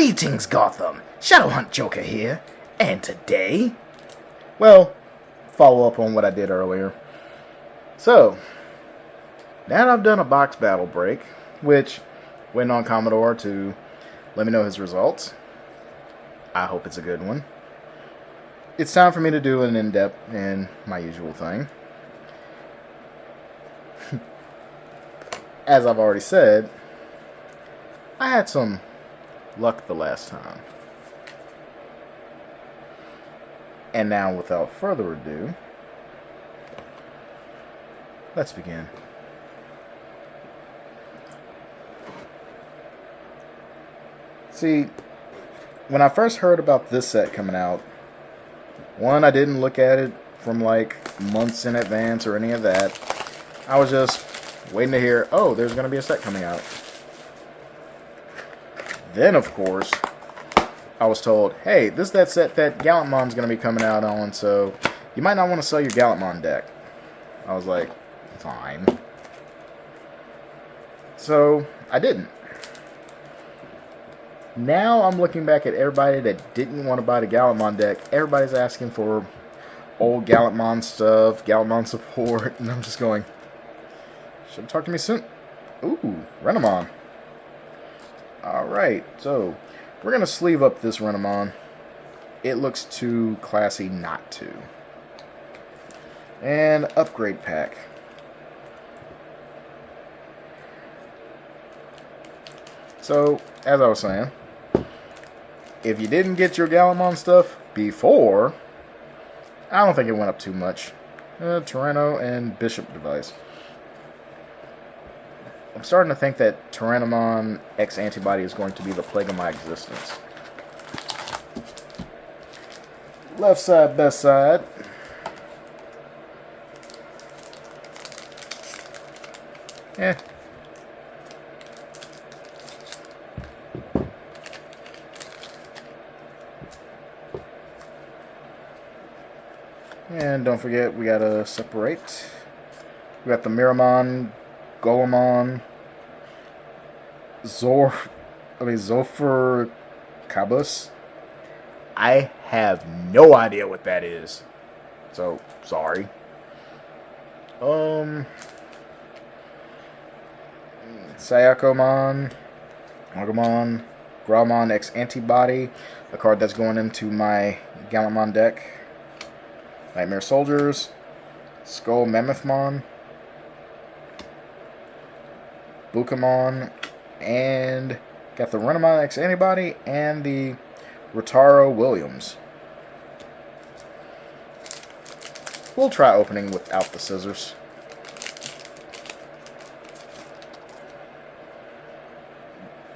Greetings, Gotham! Shadowhaunt Joker here, and today... Well, follow up on what I did earlier. So, now that I've done a box battle break, which, waiting on Commodore to let me know his results. I hope it's a good one. It's time for me to do an in-depth and my usual thing. As I've already said, I had some luck the last time. And now, without further ado, let's begin. See, when I first heard about this set coming out, one, I didn't look at it from like months in advance or any of that. I was just waiting to hear, oh, there's going to be a set coming out. Then, of course, I was told, hey, this is that set that Gallantmon's going to be coming out on, so you might not want to sell your Gallantmon deck. I was like, fine. So, I didn't. Now I'm looking back at everybody that didn't want to buy the Gallantmon deck. Everybody's asking for old Gallantmon stuff, Gallantmon support, and I'm just going, should have talked to me soon. Ooh, Renamon. Alright, so we're going to sleeve up this Renamon. It looks too classy not to. And upgrade pack. So, as I was saying, if you didn't get your Gallantmon stuff before, I don't think it went up too much. Tyranno and Bishop device. I'm starting to think that Tyrannomon X Antibody is going to be the plague of my existence. Left side, best side. Eh. And don't forget, we gotta separate. We got the Miramon, Golemon, Zophyr Cabus. I have no idea what that is. So, sorry. Sayakomon, Agumon, Grawmon X Antibody, a card that's going into my Gallantmon deck. Nightmare Soldiers, Skull Mammothmon, Bukamon, and got the Renamon X Antibody and the Rotaro Williams. We'll try opening without the scissors.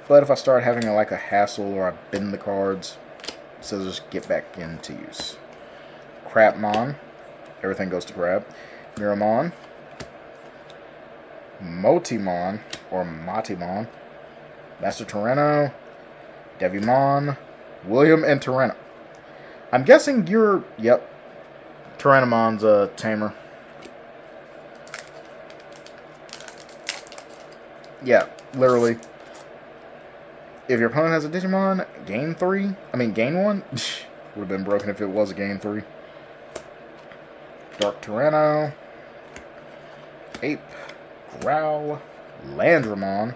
But if I start having like a hassle or I bend the cards, scissors get back into use. Crabmon, everything goes to Crab. Miramon, Motimon, or Matimon, Master Tyranno, Devimon, William, and Tyranno. I'm guessing you're, yep, Tyrannomon's a tamer. Yeah, literally. If your opponent has a Digimon, gain 1. Would have been broken if it was a gain 3. Dark Tyranno, Ape, Growl, Landramon,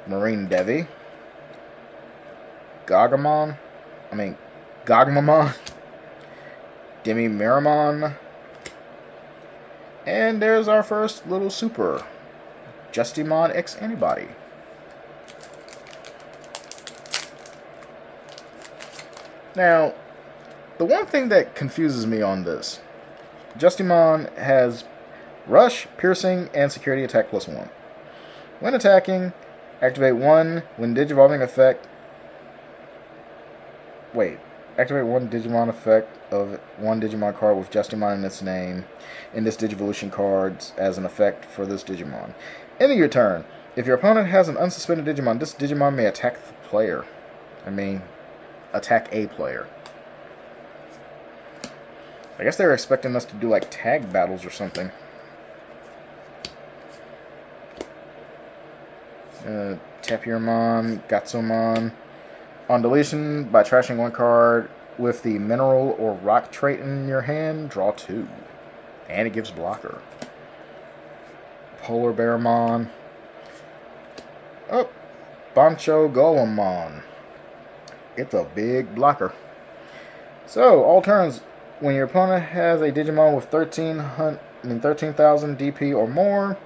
Marine Devi, Gagmamon, Demi Miramon, and there's our first little super, Justimon X Antibody. Now, the one thing that confuses me on this, Justimon has Rush, Piercing, and Security Attack +1. When attacking, activate 1 when Digivolving effect. Activate 1 Digimon effect of 1 Digimon card with Justimon in its name in this Digivolution card as an effect for this Digimon. Ending your turn. If your opponent has an unsuspended Digimon, this Digimon may attack the player. Attack a player. I guess they were expecting us to do like tag battles or something. Tapirmon, Gatsomon, On deletion, by trashing one card with the mineral or rock trait in your hand, draw 2. And it gives blocker. Polar Bearmon. Oh, Bancho Golemon. It's a big blocker. So, all turns, when your opponent has a Digimon with 13,000 DP or more,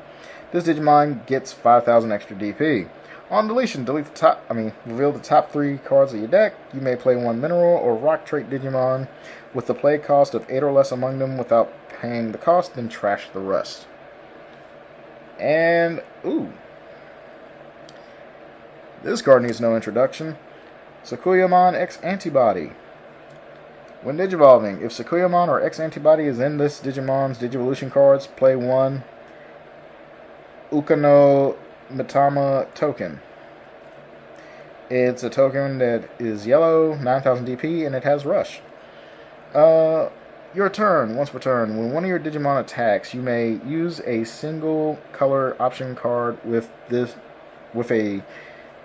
this Digimon gets 5,000 extra DP. On deletion, reveal the top 3 cards of your deck. You may play one mineral or rock trait Digimon with the play cost of 8 or less among them without paying the cost, then trash the rest. And, this card needs no introduction. Sakuyamon X Antibody. When Digivolving, if Sakuyamon or X Antibody is in this Digimon's Digivolution cards, play one Ukano Mitama token. It's a token that is yellow, 9,000 DP, and it has Rush. Your turn. Once per turn, when one of your Digimon attacks, you may use a single color option card with a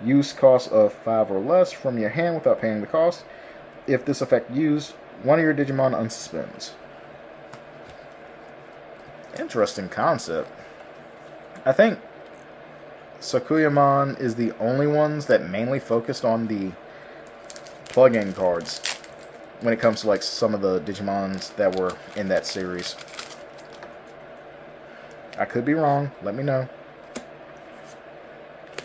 use cost of 5 or less from your hand without paying the cost. If this effect used, one of your Digimon unsuspends. Interesting concept. I think Sakuyamon is the only ones that mainly focused on the plug-in cards when it comes to like some of the Digimons that were in that series. I could be wrong. Let me know.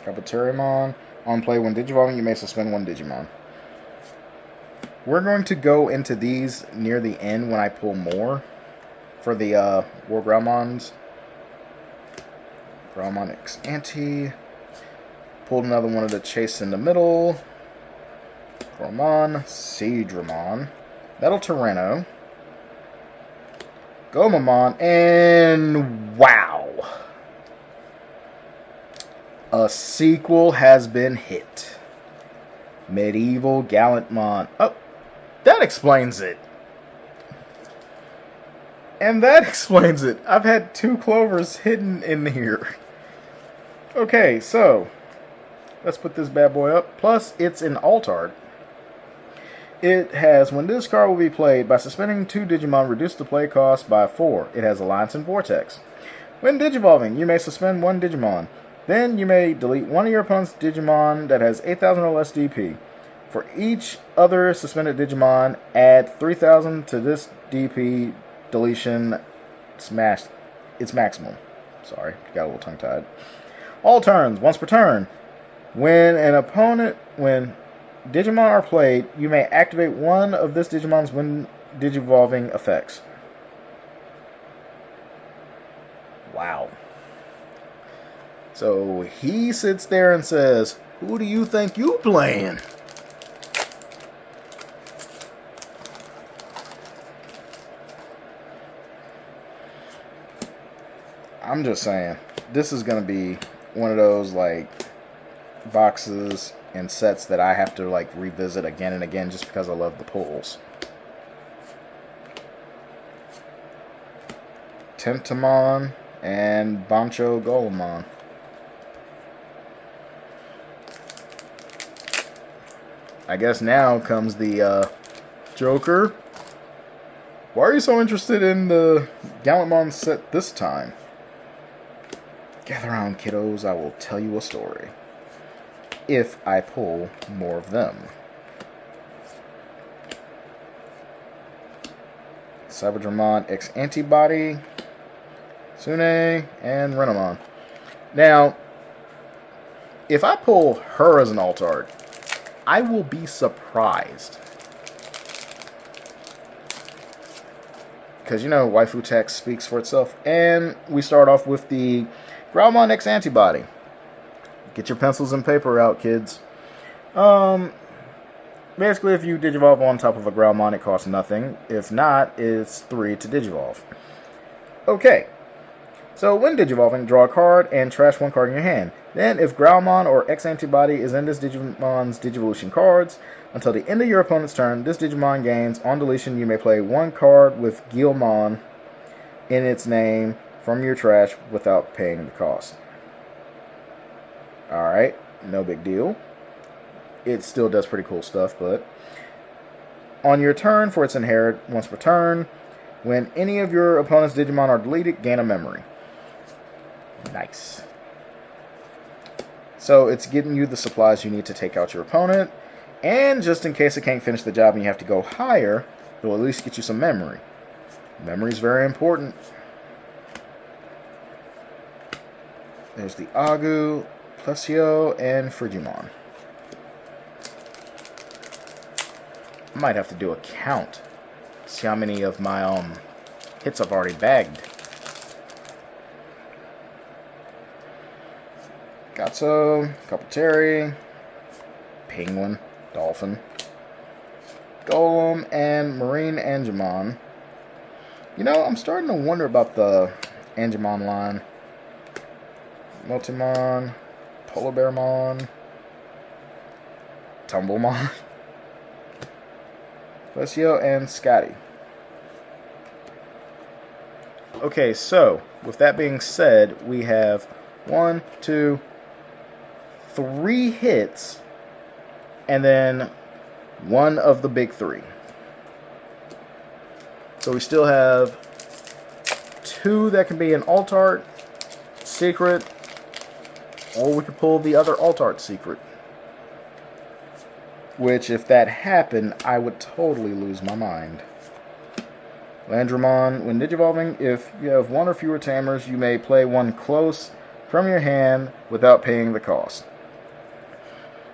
Capitarimon. On play, when Digivolving, you may suspend one Digimon. We're going to go into these near the end when I pull more for the War Growlmons. Growlmon X Anti. Pulled another one of the Chase in the middle. Growlmon, Seadramon, Metal Tyranno, Gomamon, and wow! A sequel has been hit. Medieval Gallantmon. Oh, that explains it. And that explains it. I've had 2 Clovers hidden in here. Okay, so let's put this bad boy up. Plus, it's an Altard. It has, when this card will be played, by suspending 2 Digimon, reduce the play cost by 4. It has Alliance and Vortex. When Digivolving, you may suspend 1 Digimon. Then you may delete one of your opponent's Digimon that has 8,000 or less DP. For each other suspended Digimon, add 3,000 to this DP deletion. It's maximum. Sorry, got a little tongue-tied. All turns, once per turn. When Digimon are played, you may activate one of this Digimon's when Digivolving effects. Wow. So he sits there and says, "Who do you think you playing?" I'm just saying, this is going to be one of those like boxes and sets that I have to like revisit again and again just because I love the pulls. Temptamon and Bancho Golemon. I guess now comes the Joker. Why are you so interested in the Gallantmon set this time? Gather round, kiddos, I will tell you a story. If I pull more of them. Cyberdramon X Antibody, Sune, and Renamon. Now, if I pull her as an Altard, I will be surprised. Because, you know, waifu text speaks for itself. And we start off with the Growlmon X Antibody. Get your pencils and paper out, kids. Basically, if you Digivolve on top of a Growlmon, it costs nothing. If not, it's 3 to Digivolve. Okay. So, when Digivolving, draw a card and trash 1 card in your hand. Then, if Growlmon or X Antibody is in this Digimon's Digivolution cards, until the end of your opponent's turn, this Digimon gains, on deletion, you may play 1 card with Guilmon in its name from your trash without paying the cost. Alright, no big deal. it still does pretty cool stuff. But on your turn, for its inherit, once per turn, when any of your opponent's Digimon are deleted, gain a memory. Nice. So it's getting you the supplies you need to take out your opponent. And just in case it can't finish the job and you have to go higher, it will at least get you some memory. Memory is very important. There's the Agu, Plesio, and Frigimon. I might have to do a count. See how many of my hits I've already bagged. Gatso, Carpeteri, Penguin, Dolphin, Golem, and Marine Angemon. You know, I'm starting to wonder about the Angemon line. Multimon, Polar Bearmon, Tumblemon, Plesio, and Scotty. Okay, so, with that being said, we have 1, 2, 3 hits, and then one of the big 3. So we still have 2 that can be an alt art secret, or we could pull the other alt art secret. Which, if that happened, I would totally lose my mind. Landramon, when digivolving, if you have 1 or fewer tamers, you may play one close from your hand without paying the cost.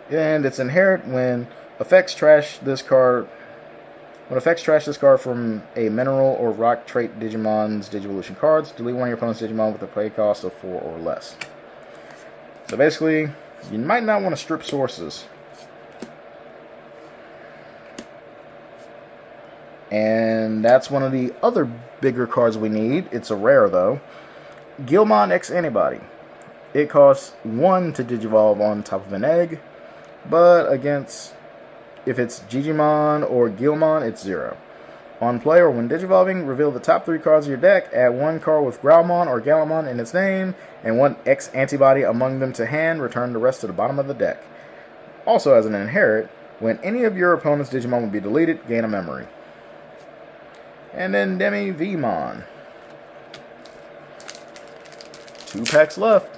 And it's inherent when effects trash this card. When effects trash this card from a mineral or rock trait Digimon's Digivolution cards, delete one of your opponent's Digimon with a play cost of 4 or less. So basically, you might not want to strip sources. And that's one of the other bigger cards we need. It's a rare though. Digimon X Antibody. It costs 1 to Digivolve on top of an egg, but against, if it's Digimon or Gilmon, it's 0. On play or when Digivolving, reveal the top 3 cards of your deck, add 1 card with Growlmon or Galamon in its name, and 1 X Antibody among them to hand, return the rest to the bottom of the deck. Also as an inherit, when any of your opponent's Digimon will be deleted, gain a memory. And then Demi Vmon. 2 packs left.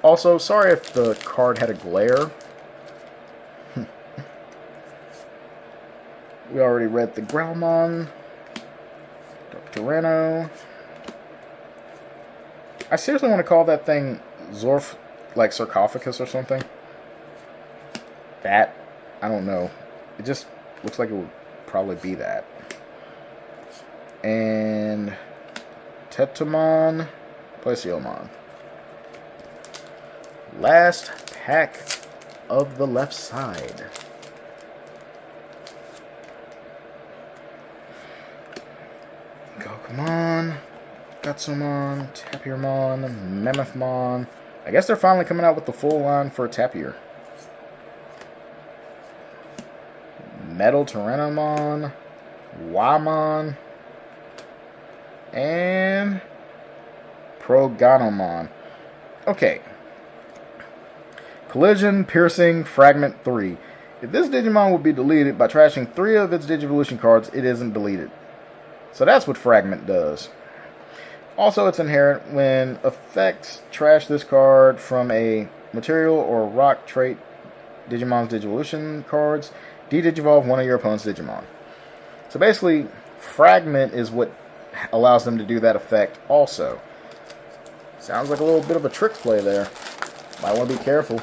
Also, sorry if the card had a glare. We already read the Growlmon. Dr. Reno. I seriously want to call that thing Zorf, like Sarcophagus or something. That? I don't know. It just looks like it would probably be that. And Tetamon, Plesiomon. Last pack of the left side. Gokumon, Gatsumon, Tapirmon, Mammothmon. I guess they're finally coming out with the full line for Tapir. Metal Tyrannomon, Wamon, and Proganomon. Okay. Collision, Piercing, Fragment 3. If this Digimon will be deleted by trashing 3 of its Digivolution cards, it isn't deleted. So that's what Fragment does. Also, it's inherent when effects trash this card from a material or rock trait Digimon's Digivolution cards, de-digivolve one of your opponent's Digimon. So basically, Fragment is what allows them to do that effect also. Sounds like a little bit of a trick play there. Might want to be careful.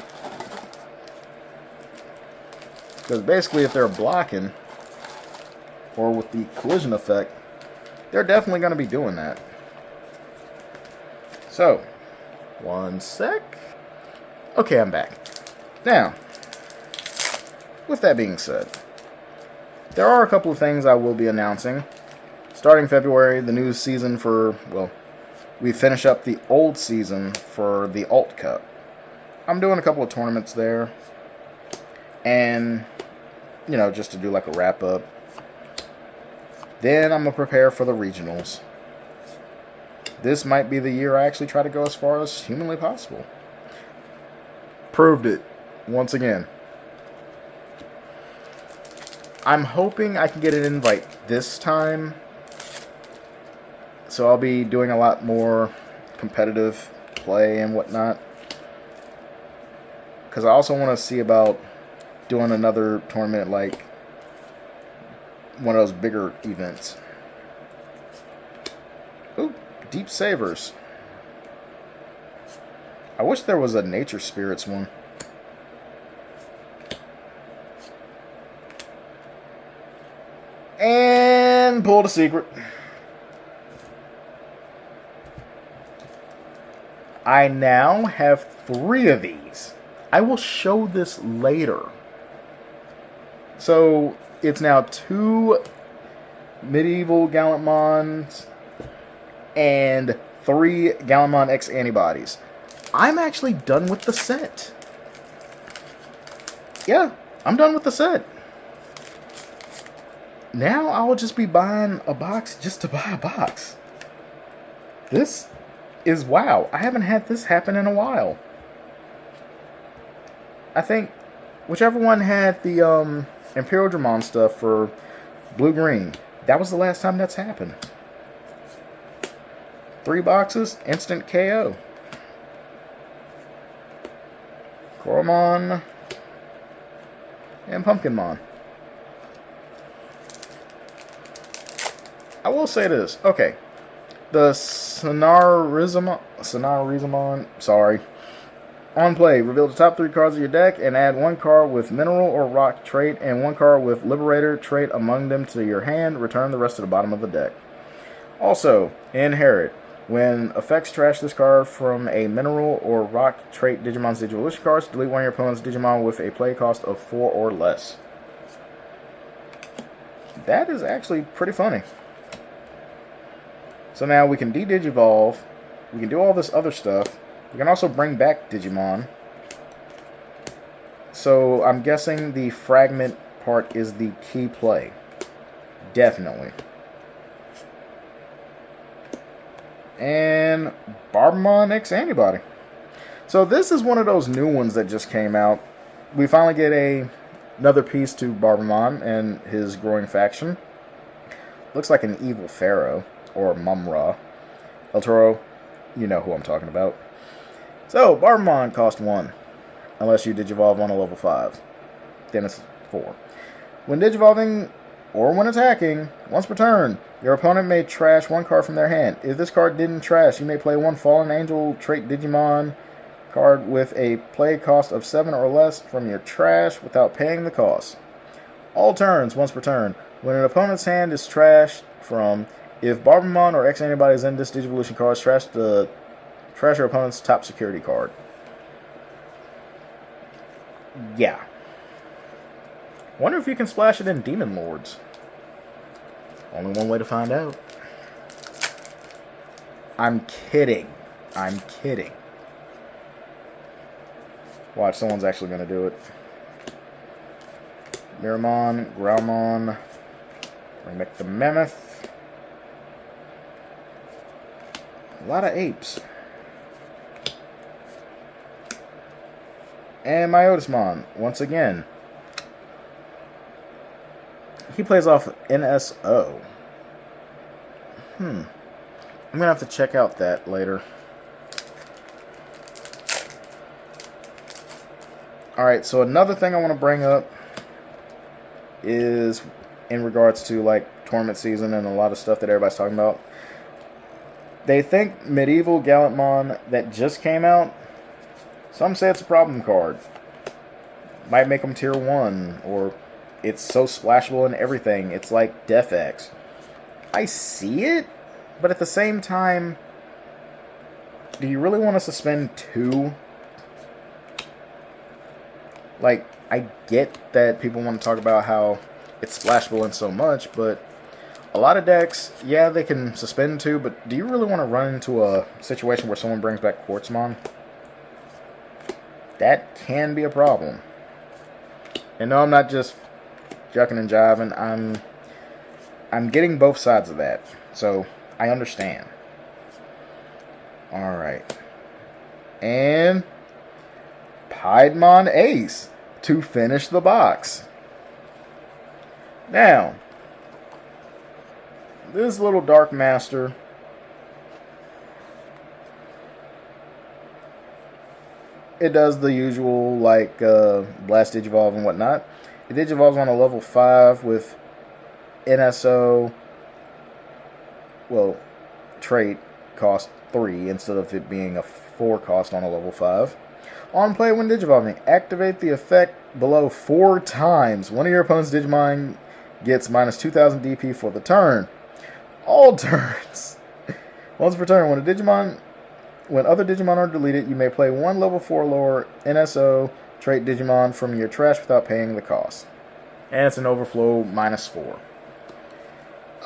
Because basically if they're blocking, or with the collision effect, they're definitely going to be doing that. So, one sec. Okay, I'm back. Now, with that being said, there are a couple of things I will be announcing. Starting February, the new season for, well, we finish up the old season for the Alt Cup. I'm doing a couple of tournaments there. And, you know, just to do like a wrap up. Then I'm going to prepare for the regionals. This might be the year I actually try to go as far as humanly possible. Proved it once again. I'm hoping I can get an invite this time. So I'll be doing a lot more competitive play and whatnot. Because I also want to see about doing another tournament, like one of those bigger events. Ooh, Deep Savers. I wish there was a Nature Spirits one. And pulled a secret. I now have 3 of these. I will show this later. So it's now 2 medieval Gallantmons and 3 Gallantmon X antibodies. I'm actually done with the set. Yeah, I'm done with the set. Now I'll just be buying a box just to buy a box. This is wow. I haven't had this happen in a while. I think whichever one had the Imperial Dramon stuff for blue-green, that was the last time that's happened. 3 boxes, instant KO. Koromon and Pumpkinmon. I will say this. Okay. The Sonarizamon, sorry. On play, reveal the top 3 cards of your deck and add 1 card with Mineral or Rock trait and 1 card with Liberator trait among them to your hand. Return the rest to the bottom of the deck. Also, Inherit. When effects trash this card from a Mineral or Rock trait Digimon's Digivolution cards, delete one of your opponent's Digimon with a play cost of 4 or less. That is actually pretty funny. So now we can de-Digivolve. We can do all this other stuff. We can also bring back Digimon. So I'm guessing the fragment part is the key play. Definitely. And Barbamon X Antibody. So this is one of those new ones that just came out. We finally get another piece to Barbamon and his growing faction. Looks like an evil pharaoh. Or Mumra. El Toro, you know who I'm talking about. So, Barbamon cost 1. Unless you Digivolve on a level 5. Then it's 4. When Digivolving or when attacking, once per turn, your opponent may trash 1 card from their hand. If this card didn't trash, you may play 1 Fallen Angel trait Digimon card with a play cost of 7 or less from your trash without paying the cost. All turns, once per turn. When an opponent's hand is trashed from... If Barbamon or X Antibody is in this Digivolution card, trash your opponent's top security card. Yeah. Wonder if you can splash it in Demon Lords. Only one way to find out. I'm kidding. I'm kidding. Watch, someone's actually going to do it. Miramon, Growlmon. Bring back the Mammoth. A lot of apes. And Myotismon, once again. He plays off NSO. I'm going to have to check out that later. Alright, so another thing I want to bring up is in regards to like tournament season and a lot of stuff that everybody's talking about. They think Medieval Gallantmon that just came out, some say it's a problem card. Might make them tier 1, or it's so splashable and everything. It's like Def X. I see it, but at the same time, do you really want to suspend 2? Like, I get that people want to talk about how it's splashable and so much, but a lot of decks, yeah, they can suspend 2, but do you really want to run into a situation where someone brings back Quartzmon? That can be a problem. And no, I'm not just jucking and jiving. I'm getting both sides of that, so I understand. Alright. And Piedmon Ace to finish the box. Now, this little Dark Master, it does the usual, like, Blast Digivolve and whatnot. It Digivolves on a level 5 with NSO, well, trait cost 3 instead of it being a 4 cost on a level 5. On play when Digivolving, activate the effect below 4 times. One of your opponent's Digimon gets minus 2000 DP for the turn. All turns. Once per turn, when other Digimon are deleted, you may play one level 4 lower NSO trait Digimon from your trash without paying the cost. And it's an overflow minus 4.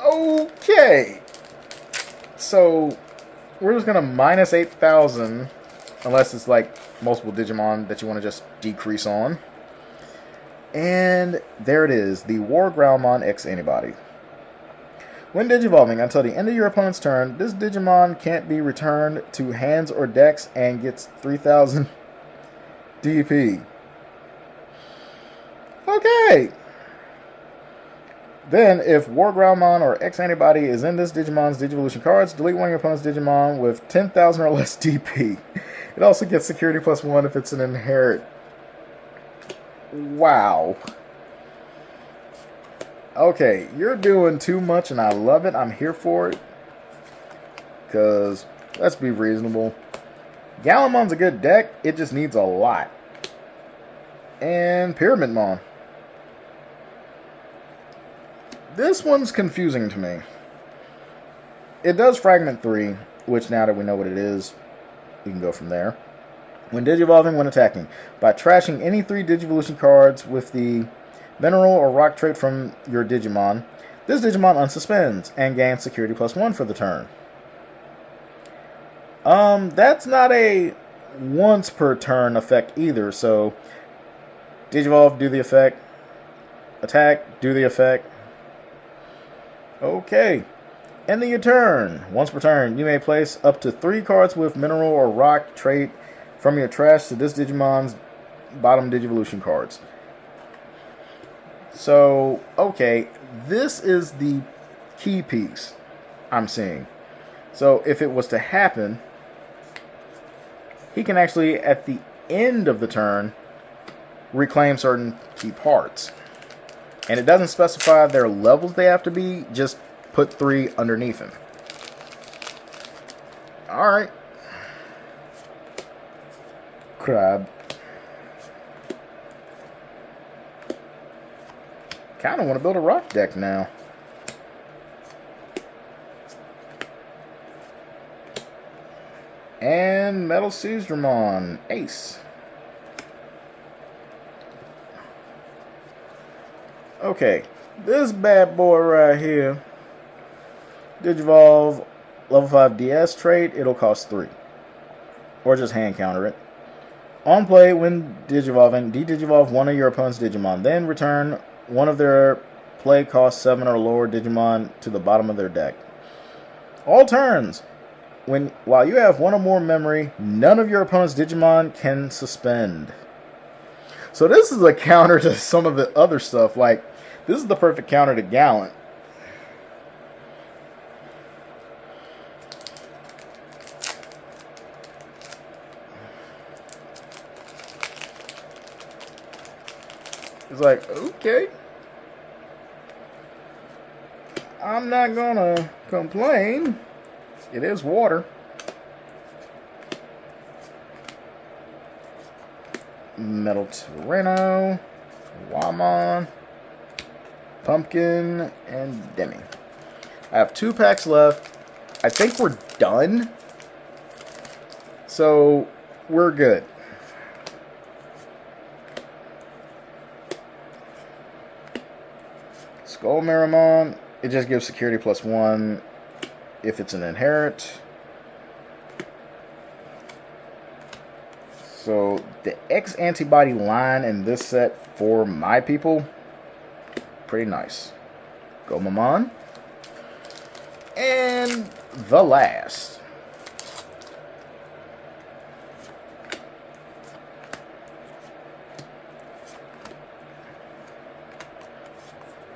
Okay. So, we're just going to minus 8,000, unless it's like multiple Digimon that you want to just decrease on. And there it is, the War Growlmon X Antibody. When Digivolving until the end of your opponent's turn, this Digimon can't be returned to hands or decks and gets 3,000 DP. Okay. Then, if War Growlmon or X Antibody is in this Digimon's Digivolution cards, delete one of your opponent's Digimon with 10,000 or less DP. It also gets security plus 1 if it's an inherit. Wow. Okay, you're doing too much and I love it. I'm here for it. Because, let's be reasonable. Galamon's a good deck. It just needs a lot. And Pyramidmon. This one's confusing to me. It does Fragment 3, which now that we know what it is, we can go from there. When Digivolving, when attacking, by trashing any 3 Digivolution cards with the Mineral or Rock trait from your Digimon, this Digimon unsuspends and gains security plus 1 for the turn. That's not a once per turn effect either, so Digivolve, do the effect. Attack, do the effect. Okay. Ending your turn. Once per turn, you may place up to 3 cards with Mineral or Rock trait from your trash to this Digimon's bottom Digivolution cards. So, okay, this is the key piece I'm seeing. So, if it was to happen, he can actually, at the end of the turn, reclaim certain key parts. And it doesn't specify their levels they have to be, just put 3 underneath him. Alright. Crab. Kind of want to build a rock deck now. And Metal Seasdramon, Ace. Okay, this bad boy right here, Digivolve, level 5 DS trait, it'll cost 3. Or just hand counter it. On play, when Digivolving, de-Digivolve one of your opponent's Digimon. Then return one of their play cost 7 or lower Digimon to the bottom of their deck. All turns, while you have 1 or more memory, none of your opponent's Digimon can suspend. So this is a counter to some of the other stuff. Like, this is the perfect counter to Gallant. It's like, okay. I'm not gonna complain. It is water. Metal Tyranno, Wamon, Pumpkin, and Demi. I have 2 packs left. I think we're done. So, we're good. Skull Miramon, it just gives security plus 1 if it's an inherit. So, the X Antibody line in this set for my people, pretty nice. Gomamon. And the last.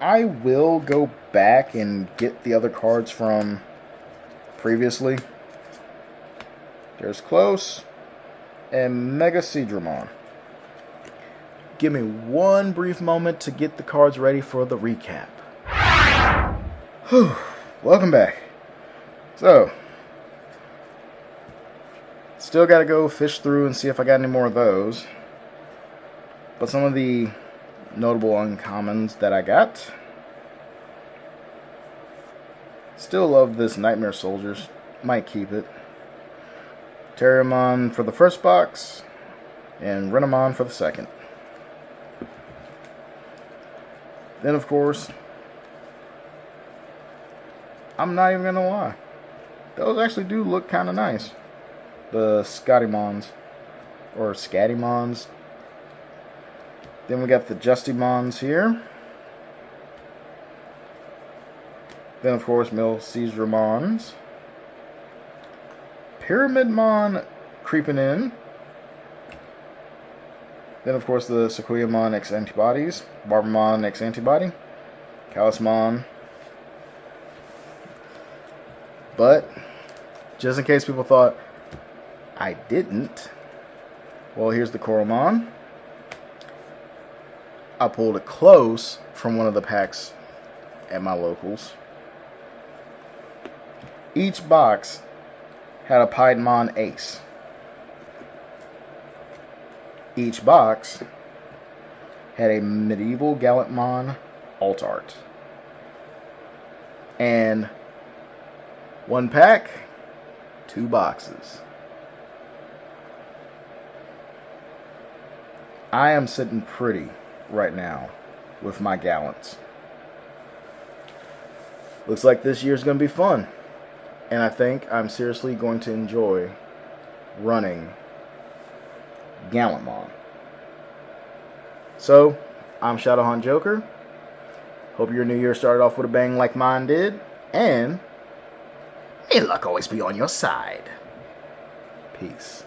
I will go back and get the other cards from previously. There's Close and Mega Seadramon. Give me one brief moment to get the cards ready for the recap. Whew. Welcome back. So, still got to go fish through and see if I got any more of those. But some of the notable uncommons that I got. Still love this Nightmare Soldiers. Might keep it. Terriermon for the first box. And Renamon for the second. Then, of course, I'm not even going to lie. Those actually do look kind of nice. The Scottymons. Or Scattymons. Then we got the Justymons here. Then, of course, Milceedramons. Pyramidmon creeping in. Then, of course, the Sequoiamon X Antibodies. Barbermon X Antibody. Callusmon. But, just in case people thought I didn't, well, here's the Coralmon. I pulled a Close from one of the packs at my locals. Each box had a Piedmon Ace. Each box had a Medieval Gallantmon Alt Art. And one pack, 2 boxes. I am sitting pretty right now with my Gallants. Looks like this year's going to be fun. And I think I'm seriously going to enjoy running Gallantmon. So, I'm Shadowhaunt Joker. Hope your new year started off with a bang like mine did. And may luck always be on your side. Peace.